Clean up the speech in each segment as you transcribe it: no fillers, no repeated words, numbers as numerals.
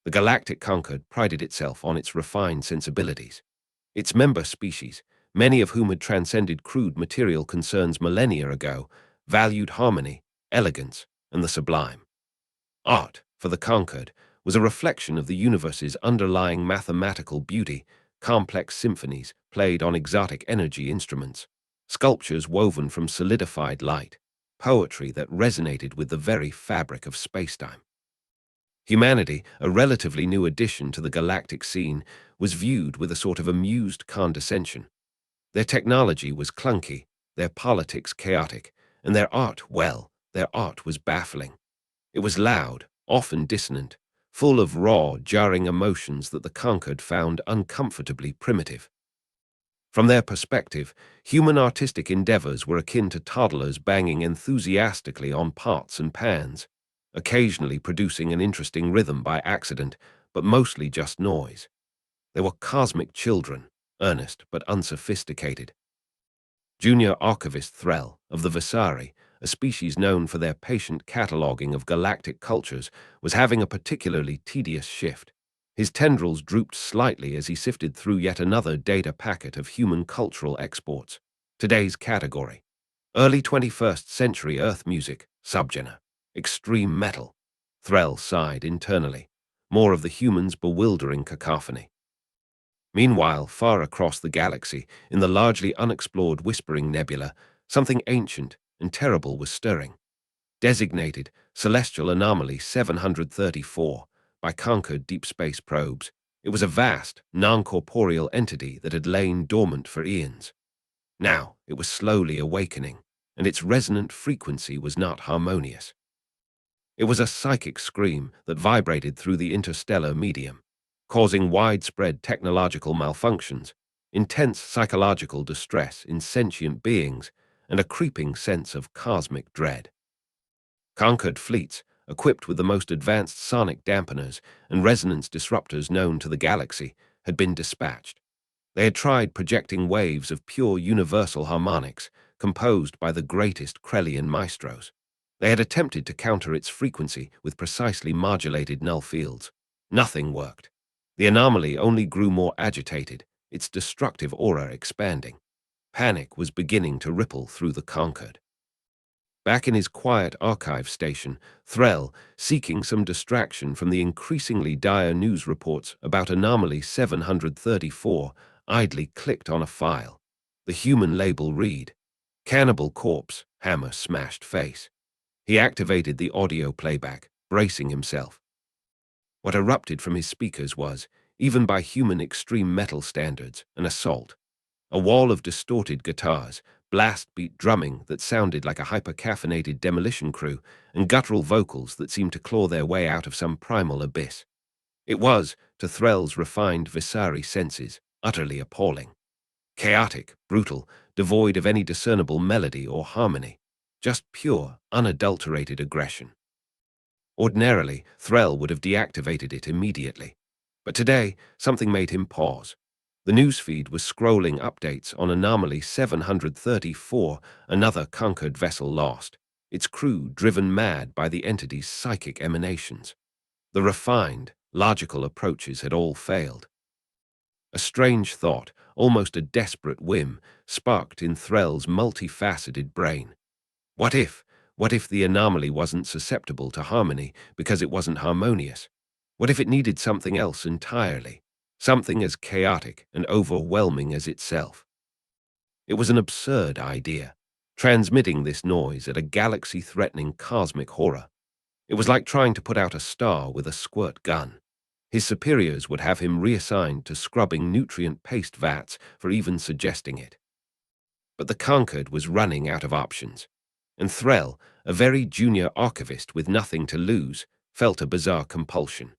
The Galactic Concord prided itself on its refined sensibilities. Its member species, many of whom had transcended crude material concerns millennia ago, valued harmony, elegance, and the sublime. Art, for the Concord, was a reflection of the universe's underlying mathematical beauty, complex symphonies played on exotic energy instruments, sculptures woven from solidified light, poetry that resonated with the very fabric of spacetime. Humanity, a relatively new addition to the galactic scene, was viewed with a sort of amused condescension. Their technology was clunky, their politics chaotic, and their art, well, their art was baffling. It was loud, often dissonant, full of raw, jarring emotions that the Concord found uncomfortably primitive. From their perspective, human artistic endeavors were akin to toddlers banging enthusiastically on pots and pans, occasionally producing an interesting rhythm by accident, but mostly just noise. They were cosmic children, earnest but unsophisticated. Junior archivist Threll of the Visari, a species known for their patient cataloguing of galactic cultures, was having a particularly tedious shift. His tendrils drooped slightly as he sifted through yet another data packet of human cultural exports. Today's category: early 21st century Earth music, subgenre, extreme metal. Threll sighed internally, more of the human's bewildering cacophony. Meanwhile, far across the galaxy, in the largely unexplored Whispering Nebula, something ancient and terrible was stirring. Designated Celestial Anomaly 734 by Concord deep space probes, it was a vast, non-corporeal entity that had lain dormant for eons. Now it was slowly awakening, and its resonant frequency was not harmonious. It was a psychic scream that vibrated through the interstellar medium, causing widespread technological malfunctions, intense psychological distress in sentient beings, and a creeping sense of cosmic dread. Conquered fleets, equipped with the most advanced sonic dampeners and resonance disruptors known to the galaxy, had been dispatched. They had tried projecting waves of pure universal harmonics, composed by the greatest Krellian maestros. They had attempted to counter its frequency with precisely modulated null fields. Nothing worked. The anomaly only grew more agitated, its destructive aura expanding. Panic was beginning to ripple through the Concord. Back in his quiet archive station, Threll, seeking some distraction from the increasingly dire news reports about Anomaly 734, idly clicked on a file. The human label read, "Cannibal Corpse, Hammer Smashed Face." He activated the audio playback, bracing himself. What erupted from his speakers was, even by human extreme metal standards, an assault. A wall of distorted guitars, blast-beat drumming that sounded like a hyper-caffeinated demolition crew, and guttural vocals that seemed to claw their way out of some primal abyss. It was, to Threll's refined Visari senses, utterly appalling. Chaotic, brutal, devoid of any discernible melody or harmony. Just pure, unadulterated aggression. Ordinarily, Threll would have deactivated it immediately. But today, something made him pause. The newsfeed was scrolling updates on Anomaly 734, another conquered vessel lost, its crew driven mad by the entity's psychic emanations. The refined, logical approaches had all failed. A strange thought, almost a desperate whim, sparked in Threll's multifaceted brain. What if the anomaly wasn't susceptible to harmony because it wasn't harmonious? What if it needed something else entirely? Something as chaotic and overwhelming as itself? It was an absurd idea, transmitting this noise at a galaxy-threatening cosmic horror. It was like trying to put out a star with a squirt gun. His superiors would have him reassigned to scrubbing nutrient paste vats for even suggesting it. But the Concord was running out of options, and Threll, a very junior archivist with nothing to lose, felt a bizarre compulsion.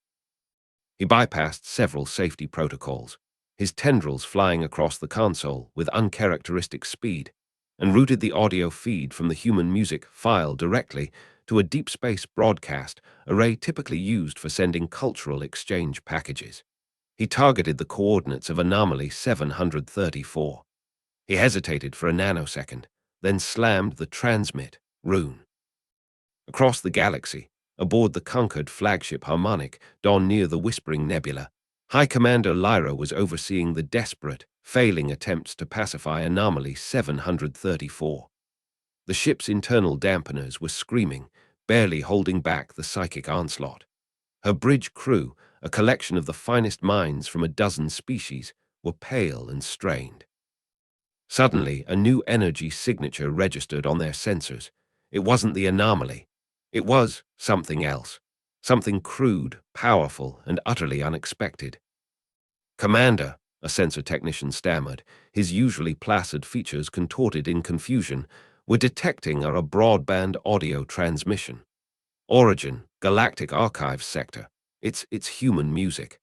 He bypassed several safety protocols, his tendrils flying across the console with uncharacteristic speed, and routed the audio feed from the human music file directly to a deep space broadcast array typically used for sending cultural exchange packages. He targeted the coordinates of Anomaly 734. He hesitated for a nanosecond, then slammed the transmit rune. Across the galaxy, Aboard the Concord flagship Harmonic, Dawn near the Whispering Nebula, High Commander Lyra was overseeing the desperate, failing attempts to pacify Anomaly 734. The ship's internal dampeners were screaming, barely holding back the psychic onslaught. Her bridge crew, a collection of the finest minds from a dozen species, were pale and strained. Suddenly, a new energy signature registered on their sensors. It wasn't the anomaly. It was something else. Something crude, powerful, and utterly unexpected. "Commander," a sensor technician stammered, his usually placid features contorted in confusion, "we're detecting a broadband audio transmission. Origin, Galactic Archives sector. It's human music."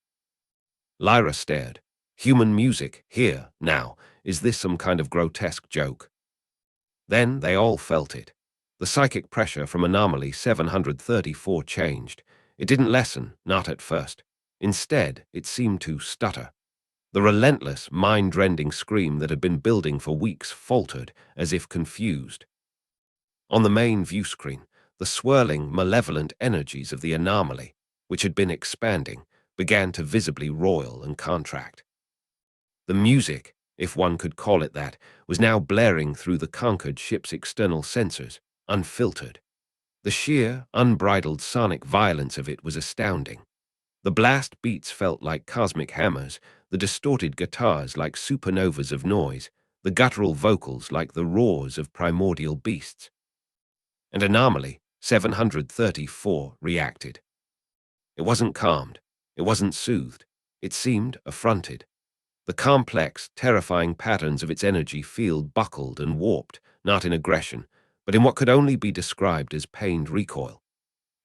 Lyra stared. Human music, here, now. Is this some kind of grotesque joke? Then they all felt it. The psychic pressure from Anomaly 734 changed. It didn't lessen, not at first. Instead, it seemed to stutter. The relentless, mind-rending scream that had been building for weeks faltered, as if confused. On the main view screen, the swirling, malevolent energies of the anomaly, which had been expanding, began to visibly roil and contract. The music, if one could call it that, was now blaring through the Concord ship's external sensors, unfiltered. The sheer, unbridled sonic violence of it was astounding. The blast beats felt like cosmic hammers, the distorted guitars like supernovas of noise, the guttural vocals like the roars of primordial beasts. And Anomaly 734 reacted. It wasn't calmed. It wasn't soothed. It seemed affronted. The complex, terrifying patterns of its energy field buckled and warped, not in aggression, but in what could only be described as pained recoil.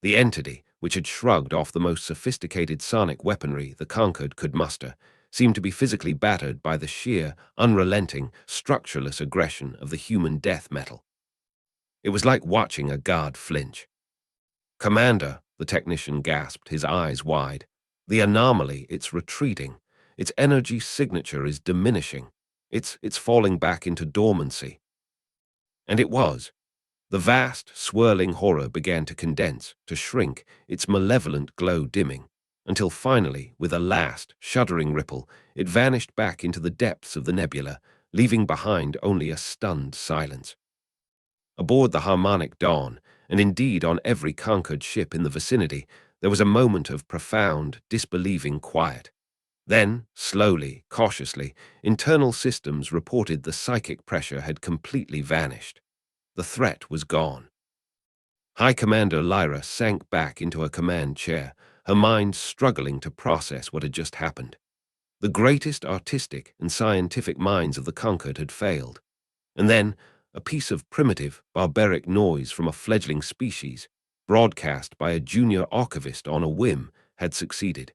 The entity, which had shrugged off the most sophisticated sonic weaponry the Concord could muster, seemed to be physically battered by the sheer, unrelenting, structureless aggression of the human death metal. It was like watching a guard flinch. "Commander," the technician gasped, his eyes wide. "The anomaly, it's retreating. Its energy signature is diminishing. It's falling back into dormancy." And it was. The vast, swirling horror began to condense, to shrink, its malevolent glow dimming, until finally, with a last, shuddering ripple, it vanished back into the depths of the nebula, leaving behind only a stunned silence. Aboard the Harmonic Dawn, and indeed on every Concord ship in the vicinity, there was a moment of profound, disbelieving quiet. Then, slowly, cautiously, internal systems reported the psychic pressure had completely vanished. The threat was gone. High Commander Lyra sank back into her command chair, her mind struggling to process what had just happened. The greatest artistic and scientific minds of the Concord had failed. And then, a piece of primitive, barbaric noise from a fledgling species, broadcast by a junior archivist on a whim, had succeeded.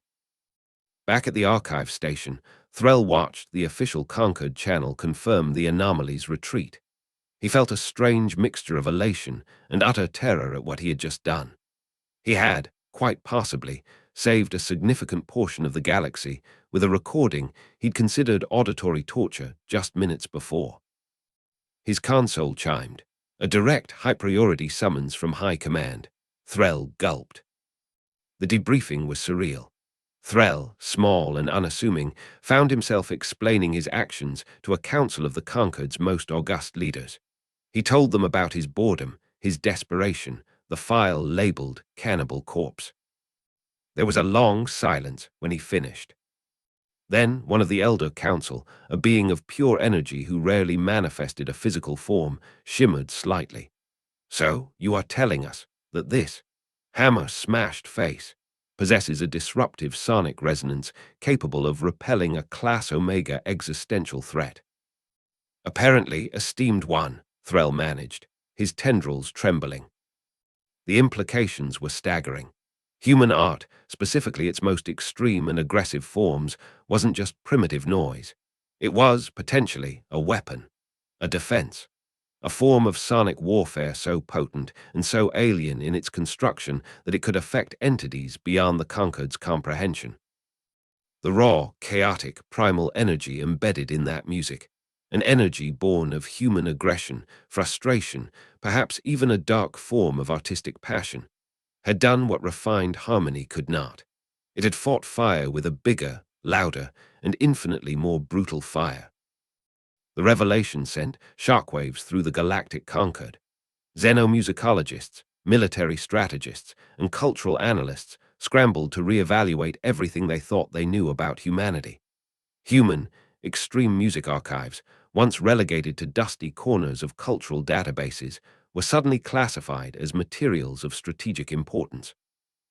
Back at the archive station, Threll watched the official Concord channel confirm the anomaly's retreat. He felt a strange mixture of elation and utter terror at what he had just done. He had, quite possibly, saved a significant portion of the galaxy with a recording he'd considered auditory torture just minutes before. His console chimed, a direct high-priority summons from High Command. Threll gulped. The debriefing was surreal. Threll, small and unassuming, found himself explaining his actions to a council of the Concord's most august leaders. He told them about his boredom, his desperation, the file labeled Cannibal Corpse. There was a long silence when he finished. Then one of the Elder Council, a being of pure energy who rarely manifested a physical form, shimmered slightly. "So, you are telling us that this hammer-smashed face possesses a disruptive sonic resonance capable of repelling a Class Omega existential threat." "Apparently, esteemed one," Threll managed, his tendrils trembling. The implications were staggering. Human art, specifically its most extreme and aggressive forms, wasn't just primitive noise. It was, potentially, a weapon, a defense, a form of sonic warfare so potent and so alien in its construction that it could affect entities beyond the Concord's comprehension. The raw, chaotic, primal energy embedded in that music, an energy born of human aggression, frustration, perhaps even a dark form of artistic passion. had done what refined harmony could not. It had fought fire with a bigger, louder, and infinitely more brutal fire. The revelation sent shockwaves through the Galactic Concord. Xenomusicologists, military strategists, and cultural analysts scrambled to reevaluate everything they thought they knew about humanity. Human, extreme music archives, once relegated to dusty corners of cultural databases, were suddenly classified as materials of strategic importance.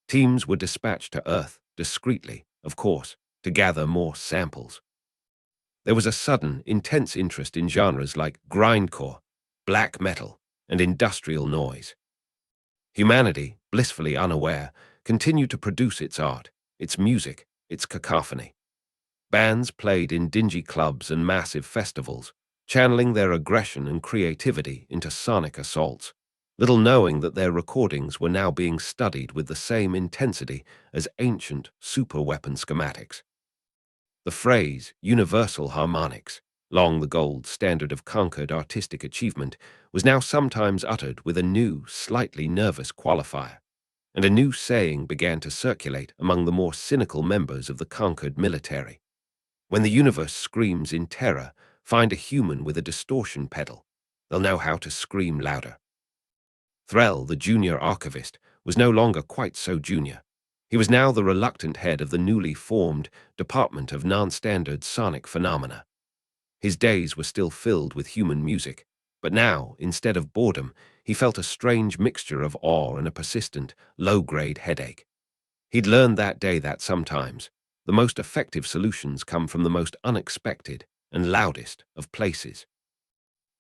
Teams were dispatched to Earth, discreetly, of course, to gather more samples. There was a sudden, intense interest in genres like grindcore, black metal, and industrial noise. Humanity, blissfully unaware, continued to produce its art, its music, its cacophony. Bands played in dingy clubs and massive festivals, channeling their aggression and creativity into sonic assaults, little knowing that their recordings were now being studied with the same intensity as ancient superweapon schematics. The phrase universal harmonics, long the gold standard of conquered artistic achievement, was now sometimes uttered with a new, slightly nervous qualifier, and a new saying began to circulate among the more cynical members of the conquered military. When the universe screams in terror, find a human with a distortion pedal. They'll know how to scream louder. Threll, the junior archivist, was no longer quite so junior. He was now the reluctant head of the newly formed Department of Non-Standard Sonic Phenomena. His days were still filled with human music, but now, instead of boredom, he felt a strange mixture of awe and a persistent, low-grade headache. He'd learned that day that sometimes the most effective solutions come from the most unexpected and loudest of places,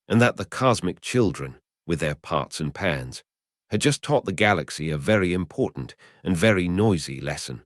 and that the cosmic children, with their pots and pans, had just taught the galaxy a very important and very noisy lesson.